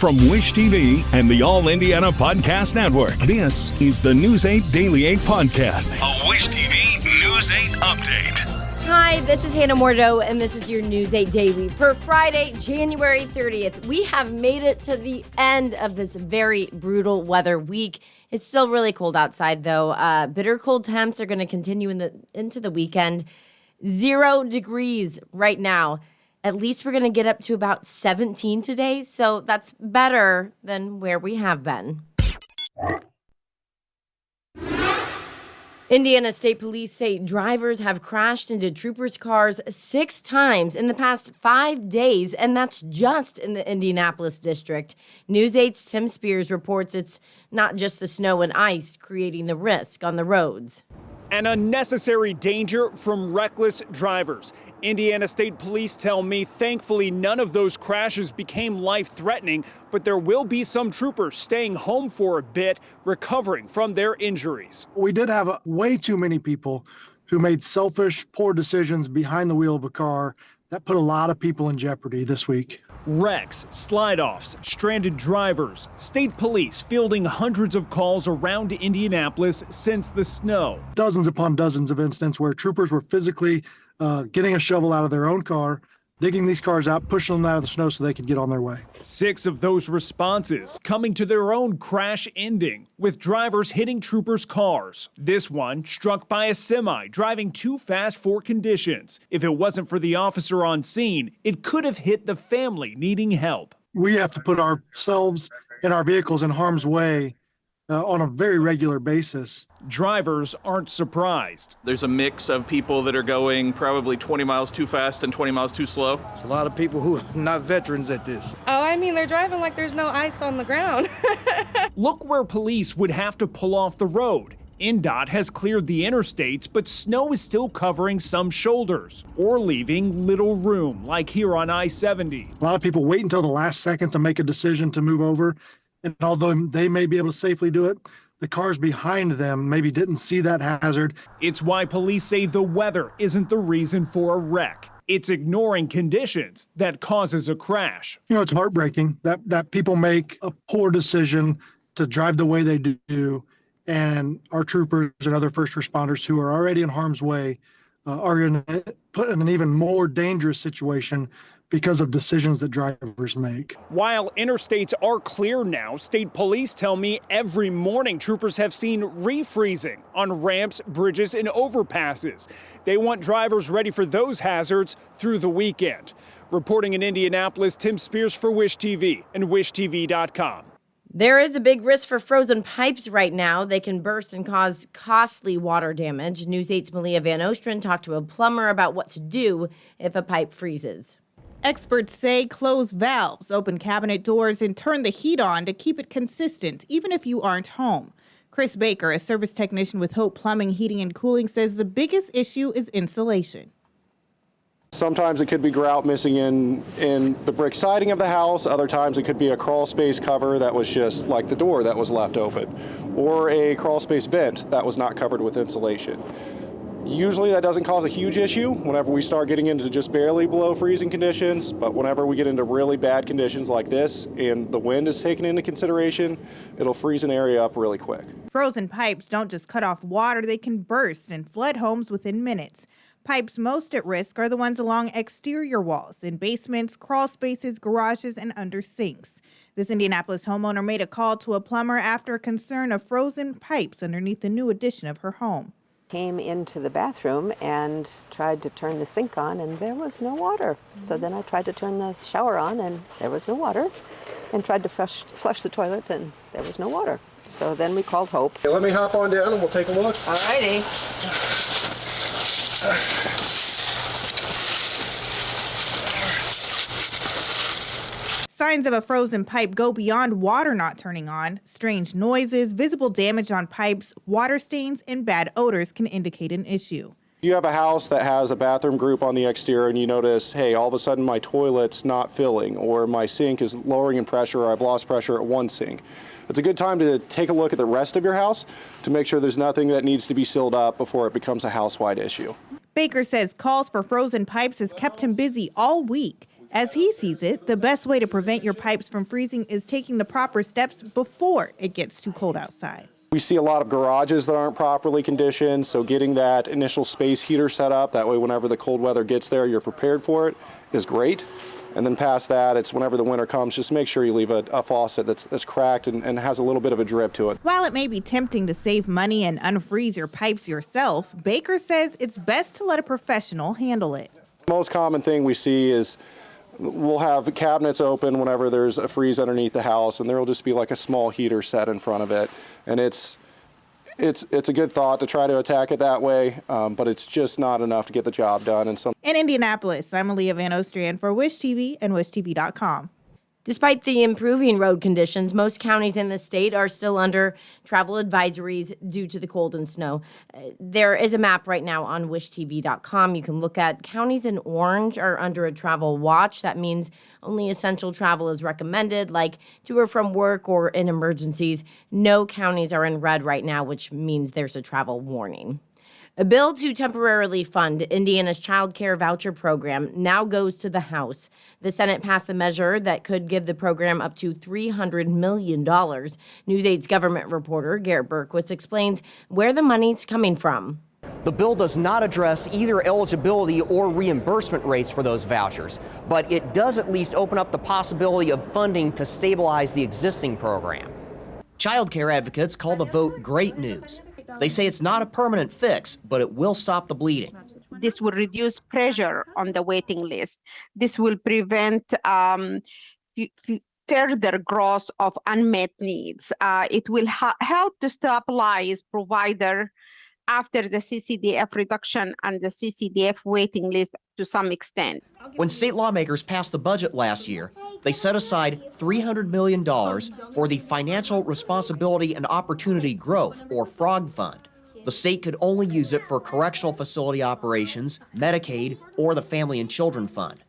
From Wish TV and the All Indiana Podcast Network, this is the News 8 Daily 8 Podcast, a Wish TV News 8 update. Hi, this is Hannah Mordo, and this is your News 8 Daily for Friday, January 30th. We have made it to the end of this very brutal weather week. It's still really cold outside, though. Bitter cold temps are going to continue into the weekend. 0 degrees right now. At least we're going to get up to about 17 today, so that's better than where we have been. Indiana State Police say drivers have crashed into troopers' cars 6 times in the past 5 days, and that's just in the Indianapolis district. News 8's Tim Spears reports it's not just the snow and ice creating the risk on the roads. An unnecessary danger from reckless drivers. Indiana State Police tell me thankfully none of those crashes became life-threatening, but there will be some troopers staying home for a bit, recovering from their injuries. We did have way too many people who made selfish, poor decisions behind the wheel of a car that put a lot of people in jeopardy this week. Wrecks, slide-offs, stranded drivers. State police fielding hundreds of calls around Indianapolis since the snow. Dozens upon dozens of incidents where troopers were physically getting a shovel out of their own car, digging these cars out, pushing them out of the snow so they could get on their way. 6 of those responses coming to their own crash ending, with drivers hitting troopers' cars. This one struck by a semi driving too fast for conditions. If it wasn't for the officer on scene, it could have hit the family needing help. We have to put ourselves and our vehicles in harm's way on a very regular basis. Drivers aren't surprised. There's a mix of people that are going probably 20 miles too fast and 20 miles too slow. There's a lot of people who are not veterans at this. Oh, I mean, they're driving like there's no ice on the ground. Look where police would have to pull off the road. INDOT has cleared the interstates, but snow is still covering some shoulders or leaving little room, like here on I-70. A lot of people wait until the last second to make a decision to move over. And although they may be able to safely do it, the cars behind them maybe didn't see that hazard. It's why police say the weather isn't the reason for a wreck. It's ignoring conditions that causes a crash. You know, it's heartbreaking that people make a poor decision to drive the way they do, and our troopers and other first responders who are already in harm's way are going to put in an even more dangerous situation because of decisions that drivers make. While interstates are clear now, state police tell me every morning troopers have seen refreezing on ramps, bridges, and overpasses. They want drivers ready for those hazards through the weekend. Reporting in Indianapolis, Tim Spears for Wish TV and WishTV.com. There is a big risk for frozen pipes right now. They can burst and cause costly water damage. News 8's Malia Van Ostrin talked to a plumber about what to do if a pipe freezes. Experts say close valves, open cabinet doors, and turn the heat on to keep it consistent, even if you aren't home. Chris Baker, a service technician with Hope Plumbing, Heating, and Cooling, says the biggest issue is insulation. Sometimes it could be grout missing in the brick siding of the house. Other times it could be a crawl space cover that was just like the door that was left open, or a crawl space vent that was not covered with insulation. Usually that doesn't cause a huge issue whenever we start getting into just barely below freezing conditions, but whenever we get into really bad conditions like this and the wind is taken into consideration, it'll freeze an area up really quick. Frozen pipes don't just cut off water, they can burst and flood homes within minutes. Pipes most at risk are the ones along exterior walls, in basements, crawl spaces, garages, and under sinks. This Indianapolis homeowner made a call to a plumber after a concern of frozen pipes underneath the new addition of her home. Came into the bathroom and tried to turn the sink on, and there was no water. So then I tried to turn the shower on, and there was no water, and tried to flush the toilet, and there was no water. So then we called Hope. Okay, let me hop on down and we'll take a look. All righty. Signs of a frozen pipe go beyond water not turning on. Strange noises, visible damage on pipes, water stains, and bad odors can indicate an issue. You have a house that has a bathroom group on the exterior and you notice, hey, all of a sudden my toilet's not filling, or my sink is lowering in pressure, or I've lost pressure at one sink. It's a good time to take a look at the rest of your house to make sure there's nothing that needs to be sealed up before it becomes a house-wide issue. Baker says calls for frozen pipes has kept him busy all week. As he sees it, the best way to prevent your pipes from freezing is taking the proper steps before it gets too cold outside. We see a lot of garages that aren't properly conditioned, so getting that initial space heater set up, that way whenever the cold weather gets there, you're prepared for it, is great. And then past that, it's whenever the winter comes, just make sure you leave a faucet that's cracked and has a little bit of a drip to it. While it may be tempting to save money and unfreeze your pipes yourself, Baker says it's best to let a professional handle it. The most common thing we see is we'll have cabinets open whenever there's a freeze underneath the house, and there will just be like a small heater set in front of it. And it's a good thought to try to attack it that way, but it's just not enough to get the job done. In Indianapolis, I'm Aaliyah Van Ostriand for Wish TV and WishTV.com. Despite the improving road conditions, most counties in the state are still under travel advisories due to the cold and snow. There is a map right now on WishTV.com. You can look at counties in orange are under a travel watch. That means only essential travel is recommended, like to or from work or in emergencies. No counties are in red right now, which means there's a travel warning. A bill to temporarily fund Indiana's child care voucher program now goes to the House. The Senate passed a measure that could give the program up to $300 million. News 8's government reporter Garrett Berquist explains where the money's coming from. The bill does not address either eligibility or reimbursement rates for those vouchers, but it does at least open up the possibility of funding to stabilize the existing program. Child care advocates call the vote great news. They say it's not a permanent fix, but it will stop the bleeding. This will reduce pressure on the waiting list. This will prevent further growth of unmet needs. It will help to stabilize provider after the CCDF reduction and the CCDF waiting list to some extent. When state lawmakers passed the budget last year, they set aside $300 million for the Financial Responsibility and Opportunity Growth, or FROG Fund. The state could only use it for correctional facility operations, Medicaid, or the Family and Children Fund.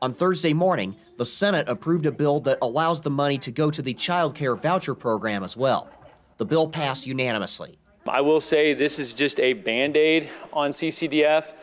On Thursday morning, the Senate approved a bill that allows the money to go to the child care voucher program as well. The bill passed unanimously. I will say this is just a Band-Aid on CCDF.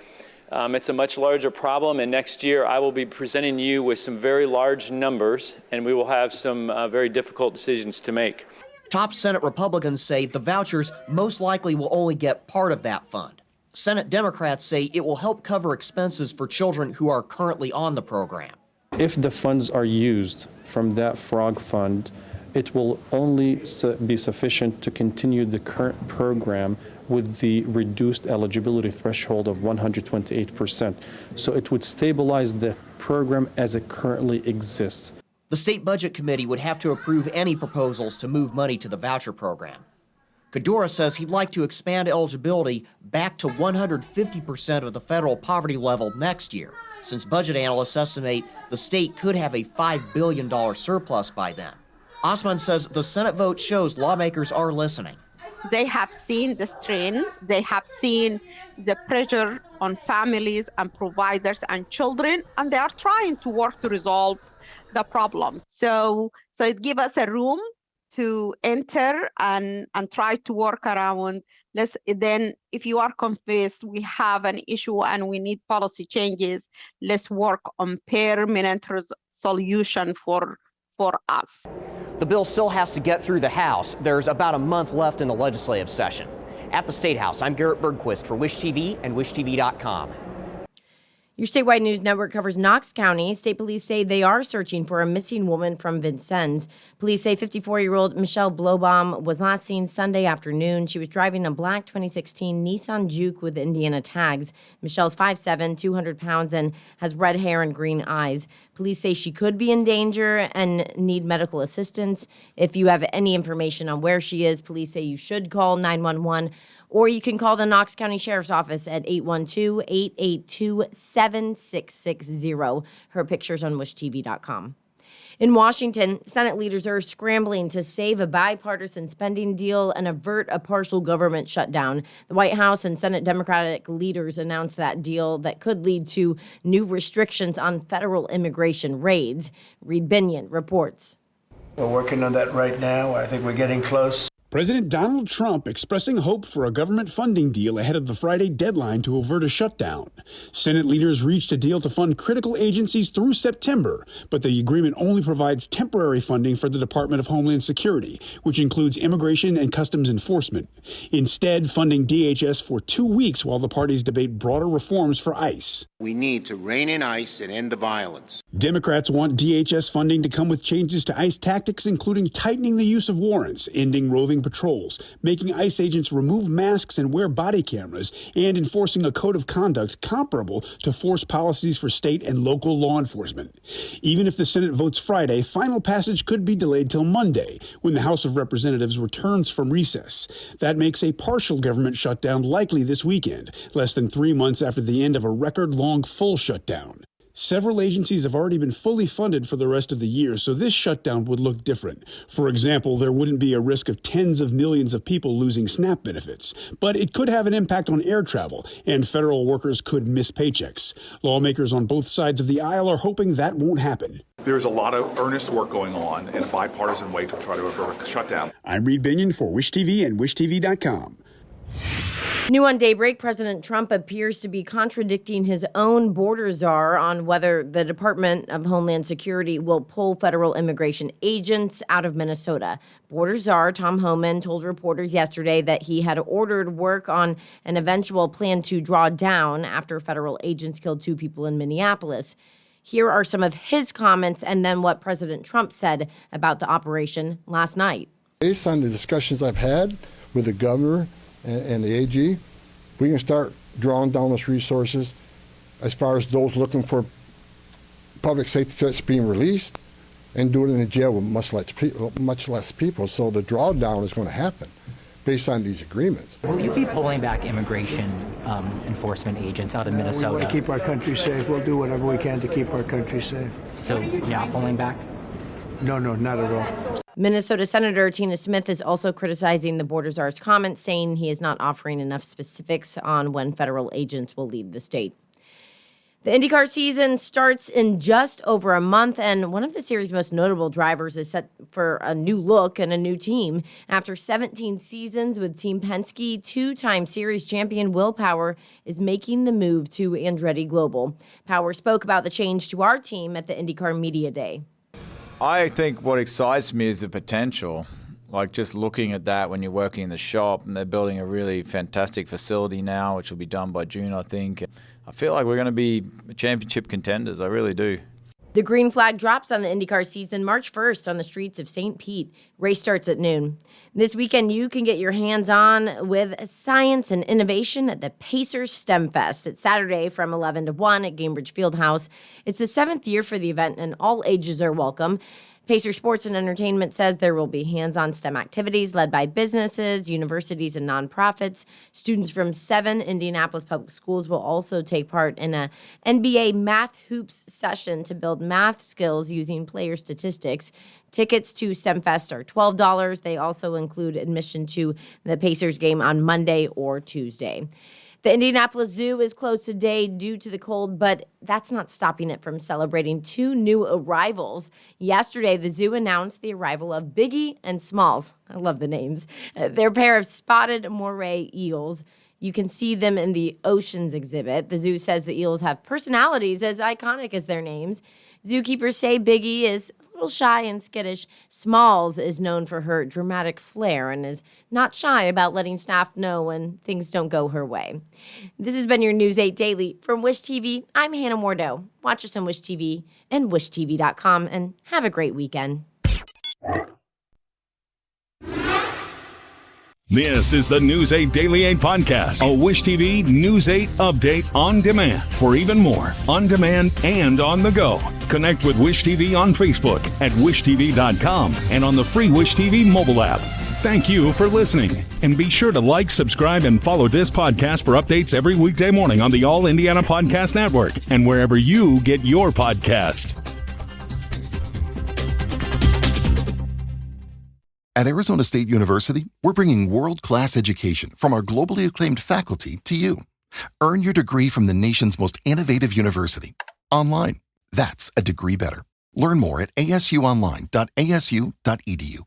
It's a much larger problem, and next year I will be presenting you with some very large numbers, and we will have some very difficult decisions to make. Top Senate Republicans say the vouchers most likely will only get part of that fund. Senate Democrats say it will help cover expenses for children who are currently on the program. If the funds are used from that FROG fund, it will only be sufficient to continue the current program with the reduced eligibility threshold of 128%. So it would stabilize the program as it currently exists. The State Budget Committee would have to approve any proposals to move money to the voucher program. Kadura says he'd like to expand eligibility back to 150% of the federal poverty level next year, since budget analysts estimate the state could have a $5 billion surplus by then. Osman says the Senate vote shows lawmakers are listening. They have seen the strain, they have seen the pressure on families and providers and children, and they are trying to work to resolve the problems. So it gives us a room to enter and try to work around. Then if you are convinced we have an issue and we need policy changes, let's work on permanent solution for us. The bill still has to get through the House. There's about a month left in the legislative session. At the State House, I'm Garrett Bergquist for Wish TV and WishTV.com. Your statewide news network covers Knox County. State police say they are searching for a missing woman from Vincennes. Police say 54-year-old Michelle Blowbaum was last seen Sunday afternoon. She was driving a black 2016 Nissan Juke with Indiana tags. Michelle's 5'7", 200 pounds, and has red hair and green eyes. Police say she could be in danger and need medical assistance. If you have any information on where she is, police say you should call 911. Or you can call the Knox County Sheriff's Office at 812-882-7660. Her pictures on WishTV.com. In Washington, Senate leaders are scrambling to save a bipartisan spending deal and avert a partial government shutdown. The White House and Senate Democratic leaders announced that deal that could lead to new restrictions on federal immigration raids. Reed Binion reports. We're working on that right now. I think we're getting close. President Donald Trump expressing hope for a government funding deal ahead of the Friday deadline to avert a shutdown. Senate leaders reached a deal to fund critical agencies through September, but the agreement only provides temporary funding for the Department of Homeland Security, which includes Immigration and Customs Enforcement. Instead, funding DHS for 2 weeks while the parties debate broader reforms for ICE. We need to rein in ICE and end the violence. Democrats want DHS funding to come with changes to ICE tactics, including tightening the use of warrants, ending roving patrols, making ICE agents remove masks and wear body cameras, and enforcing a code of conduct comparable to force policies for state and local law enforcement. Even if the Senate votes Friday, final passage could be delayed till Monday, when the House of Representatives returns from recess. That makes a partial government shutdown likely this weekend, less than 3 months after the end of a record-long full shutdown. Several agencies have already been fully funded for the rest of the year, so this shutdown would look different. For example, there wouldn't be a risk of tens of millions of people losing SNAP benefits, but it could have an impact on air travel, and federal workers could miss paychecks. Lawmakers on both sides of the aisle are hoping that won't happen. There's a lot of earnest work going on in a bipartisan way to try to avert a shutdown. I'm Reed Binion for Wish TV and WishTV.com. New on Daybreak, President Trump appears to be contradicting his own border czar on whether the Department of Homeland Security will pull federal immigration agents out of Minnesota. Border czar Tom Homan told reporters yesterday that he had ordered work on an eventual plan to draw down after federal agents killed 2 people in Minneapolis. Here are some of his comments and then what President Trump said about the operation last night. Based on the discussions I've had with the governor and the AG, we can start drawing down those resources as far as those looking for public safety threats being released, and do it in the jail with much less people. So the drawdown is going to happen based on these agreements. Will you be pulling back immigration enforcement agents out of Minnesota? We want to keep our country safe. We'll do whatever we can to keep our country safe. So not pulling back? No, not at all. Minnesota Senator Tina Smith is also criticizing the border czar's comments, saying he is not offering enough specifics on when federal agents will leave the state. The IndyCar season starts in just over a month, and one of the series' most notable drivers is set for a new look and a new team. After 17 seasons with Team Penske, 2-time series champion Will Power is making the move to Andretti Global. Power spoke about the change to our team at the IndyCar Media Day. I think what excites me is the potential. Like just looking at that when you're working in the shop, and they're building a really fantastic facility now, which will be done by June, I think. I feel like we're going to be championship contenders. I really do. The green flag drops on the IndyCar season March 1st on the streets of St. Pete. Race starts at noon. This weekend, you can get your hands on with science and innovation at the Pacers STEM Fest. It's Saturday from 11 to 1 at Gainbridge Fieldhouse. It's the 7th year for the event, and all ages are welcome. Pacer Sports and Entertainment says there will be hands-on STEM activities led by businesses, universities, and nonprofits. Students from 7 Indianapolis public schools will also take part in a NBA Math Hoops session to build math skills using player statistics. Tickets to STEMFest are $12. They also include admission to the Pacers game on Monday or Tuesday. The Indianapolis Zoo is closed today due to the cold, but that's not stopping it from celebrating 2 new arrivals. Yesterday, the zoo announced the arrival of Biggie and Smalls. I love the names. They're a pair of spotted moray eels. You can see them in the Oceans exhibit. The zoo says the eels have personalities as iconic as their names. Zookeepers say Biggie is a little shy and skittish. Smalls is known for her dramatic flair and is not shy about letting staff know when things don't go her way. This has been your News 8 Daily from Wish TV. I'm Hannah Mordeau. Watch us on Wish TV and WishTV.com, and have a great weekend. This is the News 8 Daily 8 podcast, a Wish TV News 8 update on demand. For even more, on demand and on the go. Connect with Wish TV on Facebook at WishTV.com and on the free Wish TV mobile app. Thank you for listening. And be sure to like, subscribe, and follow this podcast for updates every weekday morning on the All Indiana Podcast Network and wherever you get your podcast. At Arizona State University, we're bringing world-class education from our globally acclaimed faculty to you. Earn your degree from the nation's most innovative university. Online. That's a degree better. Learn more at asuonline.asu.edu.